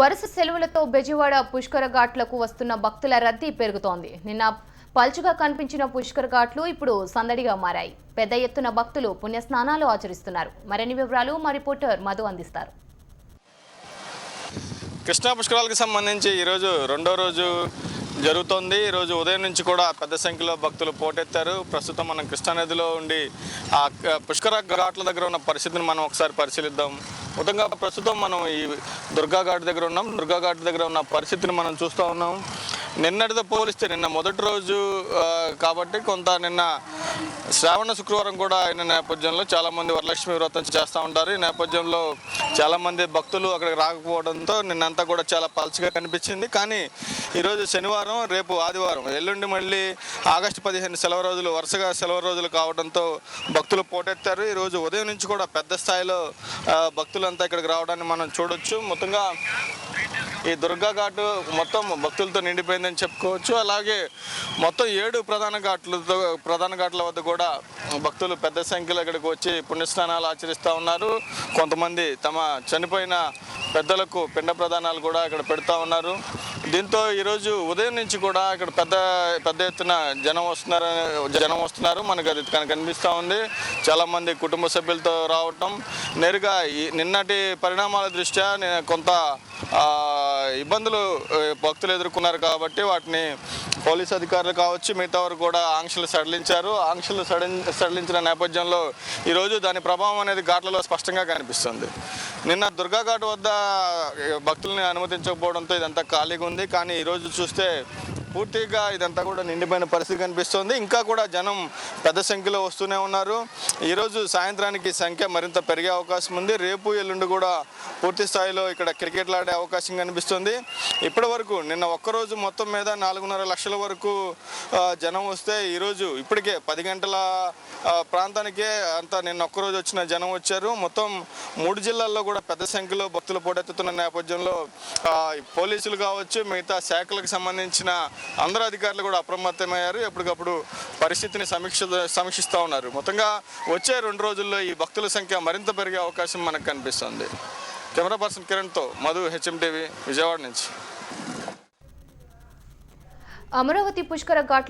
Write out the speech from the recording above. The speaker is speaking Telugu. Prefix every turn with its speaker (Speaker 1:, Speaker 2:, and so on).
Speaker 1: వరుస సెలవులతో బెజవాడ పుష్కర ఘాట్లకు వస్తున్న భక్తుల రద్దీ పెరుగుతోంది. నిన్న పల్చగా కనిపించిన పుష్కర ఘాట్లు ఇప్పుడు సందడిగా మారాయి. పెద్ద ఎత్తున భక్తులు పుణ్యస్నానాలు ఆచరిస్తున్నారు. మరిన్ని వివరాలు మా రిపోర్టర్ మధు అందిస్తారు.
Speaker 2: కృష్ణా పుష్కరాలకు సంబంధించి ఈరోజు రెండో రోజు జరుగుతోంది. ఈరోజు ఉదయం నుంచి కూడా పెద్ద సంఖ్యలో భక్తులు పోటెత్తారు. ప్రస్తుతం మనం కృష్ణానదిలో ఉండి ఆ పుష్కర ఘాట్ల దగ్గర ఉన్న పరిస్థితిని మనం ఒకసారి పరిశీలిద్దాం. మొత్తంగా ప్రస్తుతం మనం ఈ దుర్గా ఘాట్ దగ్గర ఉన్నాం. దుర్గా ఘాట్ దగ్గర ఉన్న పరిస్థితిని మనం చూస్తూ ఉన్నాం. నిన్నటితో పోలిస్తే నిన్న మొదటి రోజు కాబట్టి కొంత నిన్న శ్రావణ శుక్రవారం కూడా అయిన నేపథ్యంలో చాలామంది వరలక్ష్మి వ్రతం చేస్తూ ఉంటారు. ఈ నేపథ్యంలో చాలామంది భక్తులు అక్కడికి రాకపోవడంతో నిన్నంతా కూడా చాలా పల్చగా కనిపించింది. కానీ ఈరోజు శనివారం, రేపు ఆదివారం, ఎల్లుండి మళ్ళీ ఆగస్టు 15 సెలవు రోజులు, వరుసగా సెలవు రోజులు కావడంతో భక్తులు పోటెత్తారు. ఈరోజు ఉదయం నుంచి కూడా పెద్ద స్థాయిలో భక్తులంతా ఇక్కడికి రావడాన్ని మనం చూడొచ్చు. మొత్తంగా ఈ దుర్గా ఘాటు మొత్తం భక్తులతో నిండిపోయిందని చెప్పుకోవచ్చు. అలాగే మొత్తం 7 ప్రధాన ఘాట్ల వద్ద కూడా భక్తులు పెద్ద సంఖ్యలో ఇక్కడికి వచ్చి పుణ్యస్నానాలు ఆచరిస్తూ ఉన్నారు. కొంతమంది తమ చనిపోయిన పెద్దలకు పిండ ప్రదానాలు కూడా ఇక్కడ పెడతా ఉన్నారు. దీంతో ఈరోజు ఉదయం నుంచి కూడా ఇక్కడ పెద్ద ఎత్తున జనం వస్తున్నారు. మనకు అది కనిపిస్తూ ఉంది. చాలామంది కుటుంబ సభ్యులతో రావటం, నేరుగా నిన్నటి పరిణామాల దృష్ట్యా కొంత ఇబ్బందులు భక్తులు ఎదుర్కొన్నారు కాబట్టి వాటిని పోలీసు అధికారులు కావచ్చు, మిగతా వారు కూడా ఆంక్షలు సడలించారు. ఆంక్షలు సడలించిన నేపథ్యంలో ఈరోజు దాని ప్రభావం అనేది ఘాట్లలో స్పష్టంగా కనిపిస్తుంది. నిన్న దుర్గా ఘాట్ వద్ద భక్తుల్ని అనుమతించకపోవడంతో ఇదంతా ఖాళీగా ఉంది. కానీ ఈరోజు చూస్తే పూర్తిగా ఇదంతా కూడా నిండిపోయిన పరిస్థితి కనిపిస్తుంది. ఇంకా కూడా జనం పెద్ద సంఖ్యలో వస్తూనే ఉన్నారు. ఈరోజు సాయంత్రానికి సంఖ్య మరింత పెరిగే అవకాశం ఉంది. రేపు ఎల్లుండి కూడా పూర్తి స్థాయిలో ఇక్కడ క్రికెట్లు ఆడే అవకాశం కనిపిస్తుంది. ఇప్పటి వరకు నిన్న ఒక్కరోజు మొత్తం మీద 4.5 లక్షల వరకు జనం వస్తే ఈరోజు ఇప్పటికే 10 గంటల ప్రాంతానికే అంతా నిన్న ఒక్కరోజు వచ్చిన జనం వచ్చారు. మొత్తం 3 జిల్లాల్లో కూడా పెద్ద సంఖ్యలో భక్తులు పోటెత్తుతున్న నేపథ్యంలో పోలీసులు కావచ్చు, మిగతా శాఖలకు సంబంధించిన అందరు అధికారులు కూడా అప్రమత్తమయ్యారు. ఎప్పటికప్పుడు పరిస్థితిని సమీక్షిస్తూ ఉన్నారు. మొత్తంగా వచ్చే 2 రోజుల్లో ఈ భక్తుల సంఖ్య మరింత పెరిగే అవకాశం మనకు కనిపిస్తుంది. కెమెరా పర్సన్ కిరణ్తో మధు, HMTV, విజయవాడ నుంచి.
Speaker 1: అమరావతి పుష్కర ఘాట్ల